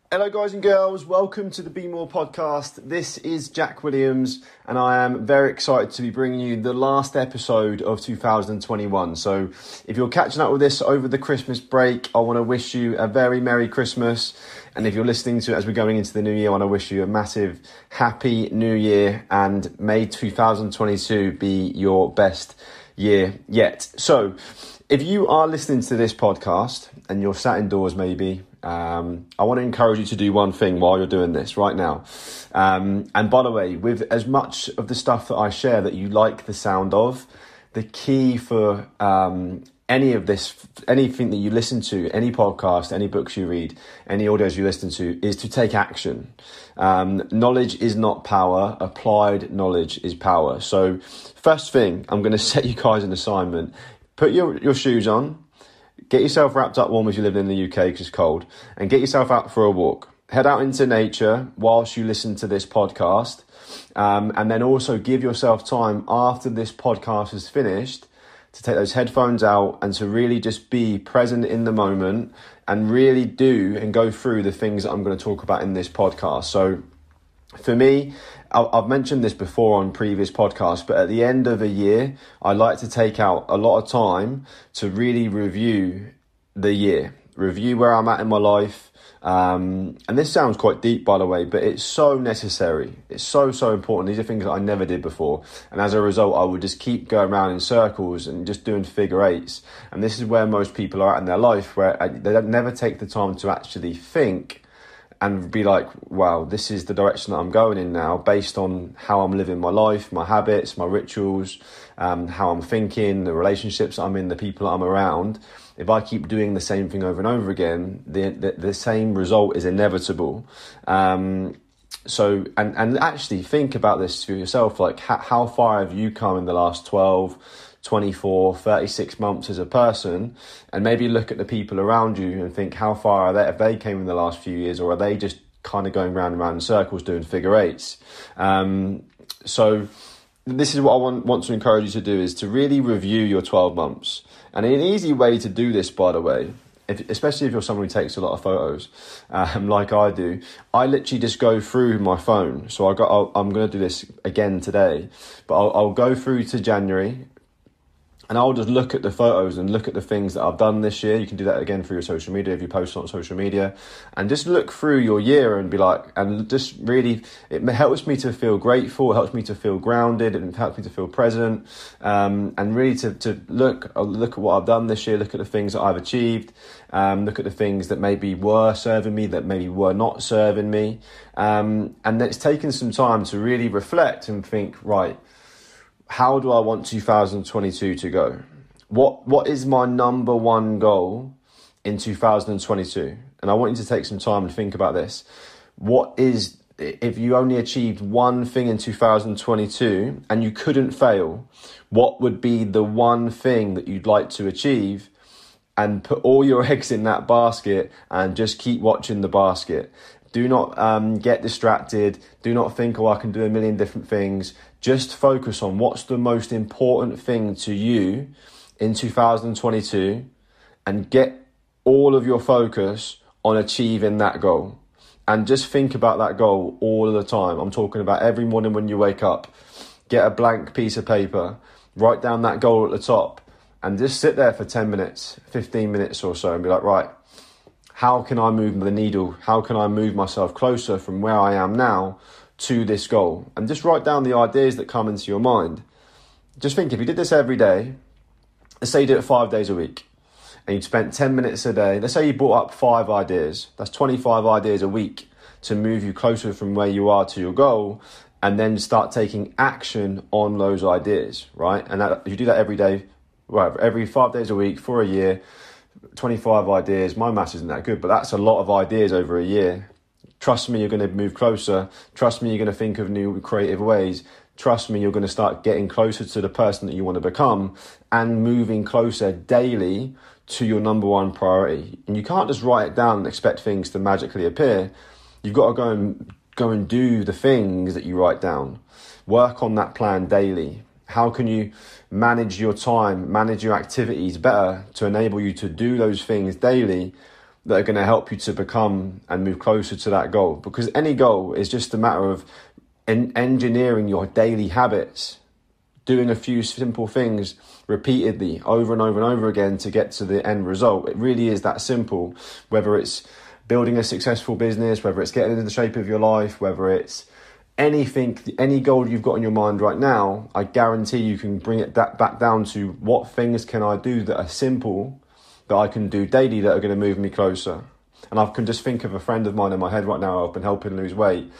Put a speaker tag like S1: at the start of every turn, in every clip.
S1: Hello guys and girls, welcome to the Be More podcast. This is Jack Williams and I am very excited to be bringing you the last episode of 2021. So if you're catching up with this over the Christmas break, I want to wish you a very Merry Christmas. And if you're listening to it as we're going into the new year, I want to wish you a massive Happy New Year and may 2022 be your best year yet. So if you are listening to this podcast and you're sat indoors maybe, I want to encourage you to do one thing while you're doing this right now. And by the way, with as much of the stuff that I share that you like the sound of, the key for any of this, anything that you listen to, any podcast, any books you read, any audios you listen to, is to take action. Knowledge is not power. Applied knowledge is power. So first thing, I'm going to set you guys an assignment. Put your shoes on. Get yourself wrapped up warm if you live in the UK because it's cold, and get yourself out for a walk. Head out into nature whilst you listen to this podcast, and then also give yourself time after this podcast is finished to take those headphones out and to really just be present in the moment and really do and go through the things that I'm going to talk about in this podcast. So for me, I've mentioned this before on previous podcasts, but at the end of a year, I like to take out a lot of time to really review the year, review where I'm at in my life. And this sounds quite deep, by the way, but it's so necessary. It's so important. These are things that I never did before. And as a result, I would just keep going around in circles and just doing figure eights. And this is where most people are at in their life, where they don't never take the time to actually think and be like, wow, this is the direction that I'm going in now based on how I'm living my life, my habits, my rituals, how I'm thinking, the relationships I'm in, the people I'm around. If I keep doing the same thing over and over again, the same result is inevitable. So actually think about this for yourself, like how far have you come in the last 12, 24, 36 months as a person, and maybe look at the people around you and think how far have they came in the last few years, or are they just kind of going round and round in circles doing figure eights? So this is what I want to encourage you to do, is to really review your 12 months. And an easy way to do this, by the way, especially if you're someone who takes a lot of photos, like I do, I literally just go through my phone. So I'm going to do this again today, but I'll go through to January, and I'll just look at the photos and look at the things that I've done this year. You can do that again through your social media if you post on social media, and just look through your year and be like, and just really, it helps me to feel grateful. It helps me to feel grounded. It helps me to feel present, and really to look at what I've done this year. Look at the things that I've achieved. Look at the things that maybe were serving me, that maybe were not serving me. And then it's taken some time to really reflect and think, right, how do I want 2022 to go? What is my number one goal in 2022? And I want you to take some time and think about this. If you only achieved one thing in 2022 and you couldn't fail, what would be the one thing that you'd like to achieve? And put all your eggs in that basket and just keep watching the basket. Do not get distracted. Do not think, I can do a million different things. Just focus on what's the most important thing to you in 2022 and get all of your focus on achieving that goal. And just think about that goal all of the time. I'm talking about every morning when you wake up. Get a blank piece of paper, write down that goal at the top, and just sit there for 10 minutes, 15 minutes or so and be like, right, how can I move the needle? How can I move myself closer from where I am now to this goal? And just write down the ideas that come into your mind. Just think, if you did this every day, let's say you did it 5 days a week, and you spent 10 minutes a day, let's say you brought up 5 ideas, that's 25 ideas a week to move you closer from where you are to your goal, and then start taking action on those ideas, right? And if you do that every day, right, every 5 days a week for a year, 25 ideas, my maths isn't that good, but that's a lot of ideas over a year. Trust me, you're going to move closer. Trust me, you're going to think of new creative ways. Trust me, you're going to start getting closer to the person that you want to become and moving closer daily to your number one priority. And you can't just write it down and expect things to magically appear. You've got to go and do the things that you write down. Work on that plan daily. How can you manage your time, manage your activities better to enable you to do those things daily that are going to help you to become and move closer to that goal. Because any goal is just a matter of engineering your daily habits, doing a few simple things repeatedly over and over and over again to get to the end result. It really is that simple, whether it's building a successful business, whether it's getting into the shape of your life, whether it's anything, any goal you've got in your mind right now. I guarantee you can bring it back down to what things can I do that are simple, that I can do daily, that are going to move me closer. And I can just think of a friend of mine in my head right now I've been helping lose weight.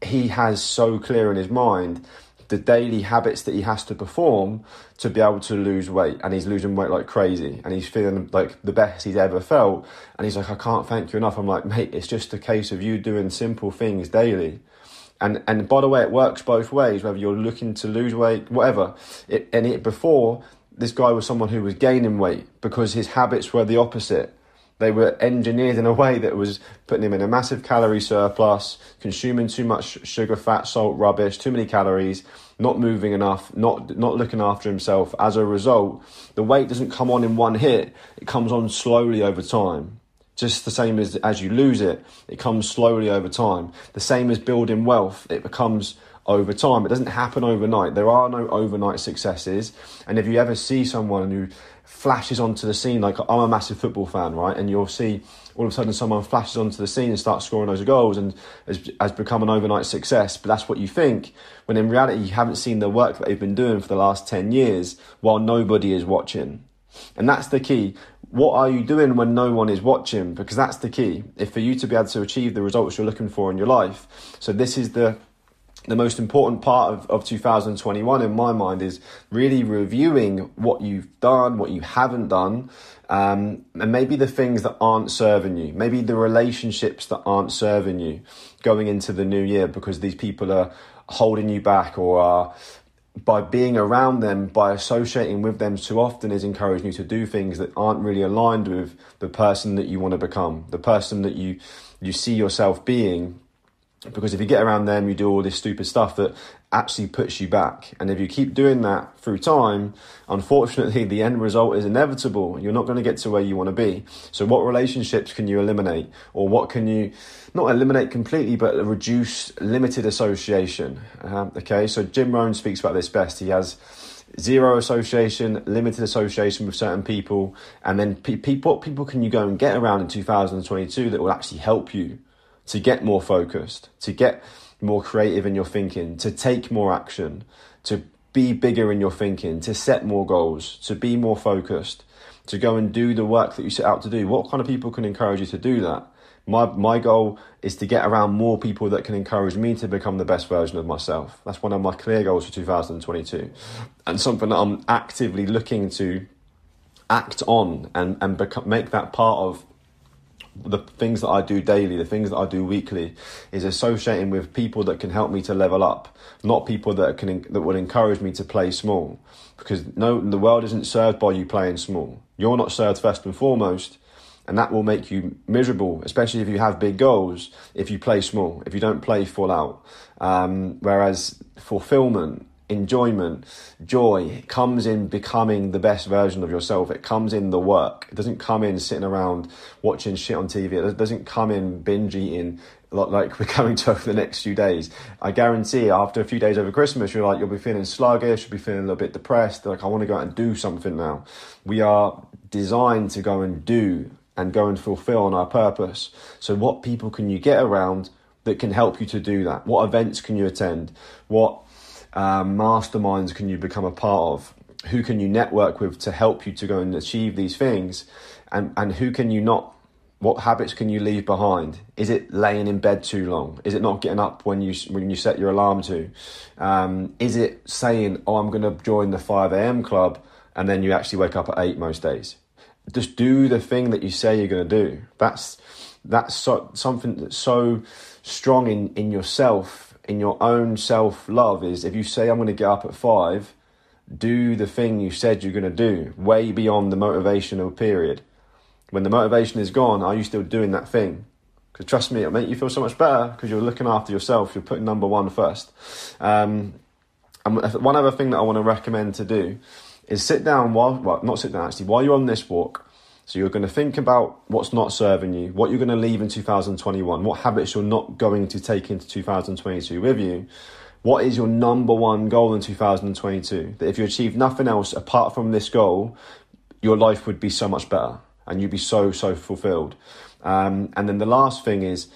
S1: He has so clear in his mind the daily habits that he has to perform to be able to lose weight, and he's losing weight like crazy, and he's feeling like the best he's ever felt, and he's like, I can't thank you enough. I'm like, mate, it's just a case of you doing simple things daily. And by the way, it works both ways, whether you're looking to lose weight, whatever. Before, this guy was someone who was gaining weight because his habits were the opposite. They were engineered in a way that was putting him in a massive calorie surplus, consuming too much sugar, fat, salt, rubbish, too many calories, not moving enough, not looking after himself. As a result, the weight doesn't come on in one hit. It comes on slowly over time. Just the same as you lose it, it comes slowly over time. The same as building wealth, it becomes over time. It doesn't happen overnight. There are no overnight successes. And if you ever see someone who flashes onto the scene, like I'm a massive football fan, right? And you'll see all of a sudden someone flashes onto the scene and starts scoring those goals and has become an overnight success. But that's what you think, when in reality you haven't seen the work that they've been doing for the last 10 years while nobody is watching. And that's the key. What are you doing when no one is watching? Because that's the key. If for you to be able to achieve the results you're looking for in your life. So this is the most important part of 2021 in my mind, is really reviewing what you've done, what you haven't done, and maybe the things that aren't serving you, maybe the relationships that aren't serving you going into the new year because these people are holding you back, or are, by being around them, by associating with them too often, is encouraging you to do things that aren't really aligned with the person that you want to become, the person that you see yourself being. Because if you get around them, you do all this stupid stuff that actually puts you back. And if you keep doing that through time, unfortunately, the end result is inevitable. You're not going to get to where you want to be. So what relationships can you eliminate? Or what can you, not eliminate completely, but reduce limited association? Okay, so Jim Rohn speaks about this best. He has zero association, limited association with certain people. And then what people can you go and get around in 2022 that will actually help you to get more focused, to get more creative in your thinking, to take more action, to be bigger in your thinking, to set more goals, to be more focused, to go and do the work that you set out to do? What kind of people can encourage you to do that? My goal is to get around more people that can encourage me to become the best version of myself. That's one of my clear goals for 2022, and something that I'm actively looking to act on and make that part of the things that I do daily, the things that I do weekly, is associating with people that can help me to level up, not people that will encourage me to play small. Because no, the world isn't served by you playing small. You're not served first and foremost, and that will make you miserable, especially if you have big goals, if you play small, if you don't play full out. Whereas fulfillment, enjoyment, joy comes in becoming the best version of yourself. It comes in the work. It doesn't come in sitting around watching shit on TV. It doesn't come in binge eating like we're coming to over the next few days. I guarantee after a few days over Christmas, you'll be feeling sluggish, you'll be feeling a little bit depressed. Like, I want to go out and do something now. We are designed to go and do and go and fulfill on our purpose. So what people can you get around that can help you to do that? What events can you attend? What masterminds can you become a part of? Who can you network with to help you to go and achieve these things? And who can you not? What habits can you leave behind? Is it laying in bed too long? Is it not getting up when you set your alarm to? Is it saying, I'm going to join the 5 a.m. club, and then you actually wake up at 8 most days? Just do the thing that you say you're going to do. That's something that's so strong in yourself, in your own self-love, is if you say, I'm going to get up at 5, do the thing you said you're going to do, way beyond the motivational period. When the motivation is gone, are you still doing that thing? Because trust me, it'll make you feel so much better because you're looking after yourself. You're putting number one first. And one other thing that I want to recommend to do is sit down while you're on this walk, So you're going to think about what's not serving you, what you're going to leave in 2021, what habits you're not going to take into 2022 with you. What is your number one goal in 2022? That if you achieve nothing else apart from this goal, your life would be so much better and you'd be so fulfilled. And then the last thing is,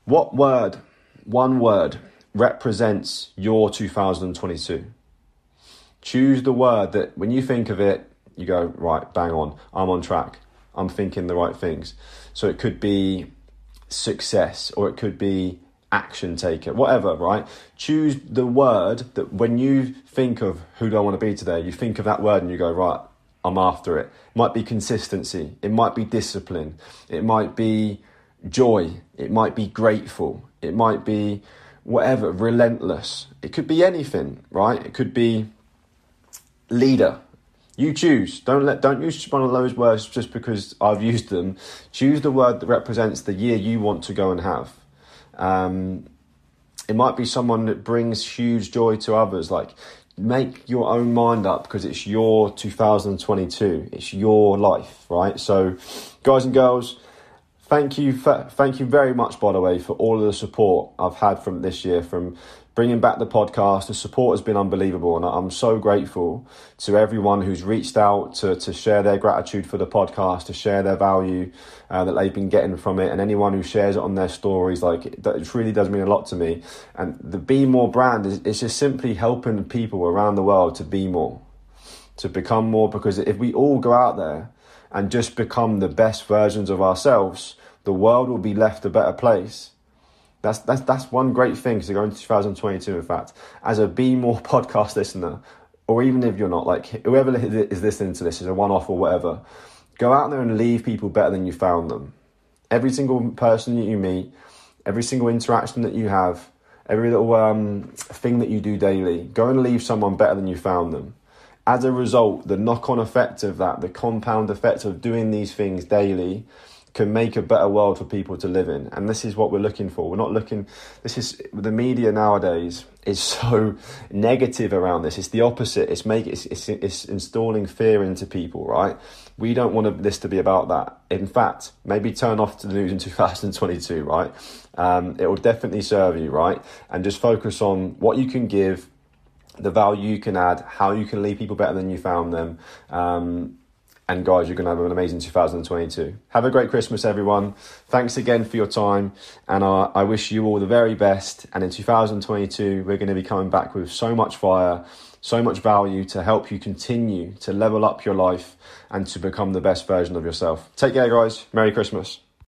S1: what word, one word, represents your 2022? Choose the word that when you think of it, you go, right, bang on, I'm on track. I'm thinking the right things. So it could be success, or it could be action taker, whatever, right? Choose the word that when you think of who do I want to be today, you think of that word and you go, right, I'm after it. It might be consistency. It might be discipline. It might be joy. It might be grateful. It might be whatever, relentless. It could be anything, right? It could be leader. You choose. Don't use one of those words just because I've used them. Choose the word that represents the year you want to go and have. It might be someone that brings huge joy to others. Like, make your own mind up because it's your 2022. It's your life, right? So, guys and girls, thank you very much, by the way, for all of the support I've had from this year, from bringing back the podcast. The support has been unbelievable, and I'm so grateful to everyone who's reached out to share their gratitude for the podcast, to share their value that they've been getting from it, and anyone who shares it on their stories. Like, it really does mean a lot to me. And the Be More brand is just simply helping people around the world to be more, to become more, because if we all go out there and just become the best versions of ourselves, the world will be left a better place. That's one great thing to go into 2022, in fact, as a Be More podcast listener, or even if you're not, like, whoever is listening to this is a one-off or whatever, go out there and leave people better than you found them. Every single person that you meet, every single interaction that you have, every little thing that you do daily, go and leave someone better than you found them. As a result, the knock-on effect of that, the compound effect of doing these things daily, can make a better world for people to live in. And this is what we're looking for. We're not looking, the media nowadays is so negative around this. It's the opposite. It's installing fear into people, right? We don't want this to be about that. In fact, maybe turn off the news in 2022, right? It will definitely serve you, right? And just focus on what you can give, the value you can add, how you can leave people better than you found them. And guys, you're going to have an amazing 2022. Have a great Christmas, everyone. Thanks again for your time. And I wish you all the very best. And in 2022, we're going to be coming back with so much fire, so much value to help you continue to level up your life and to become the best version of yourself. Take care, guys. Merry Christmas.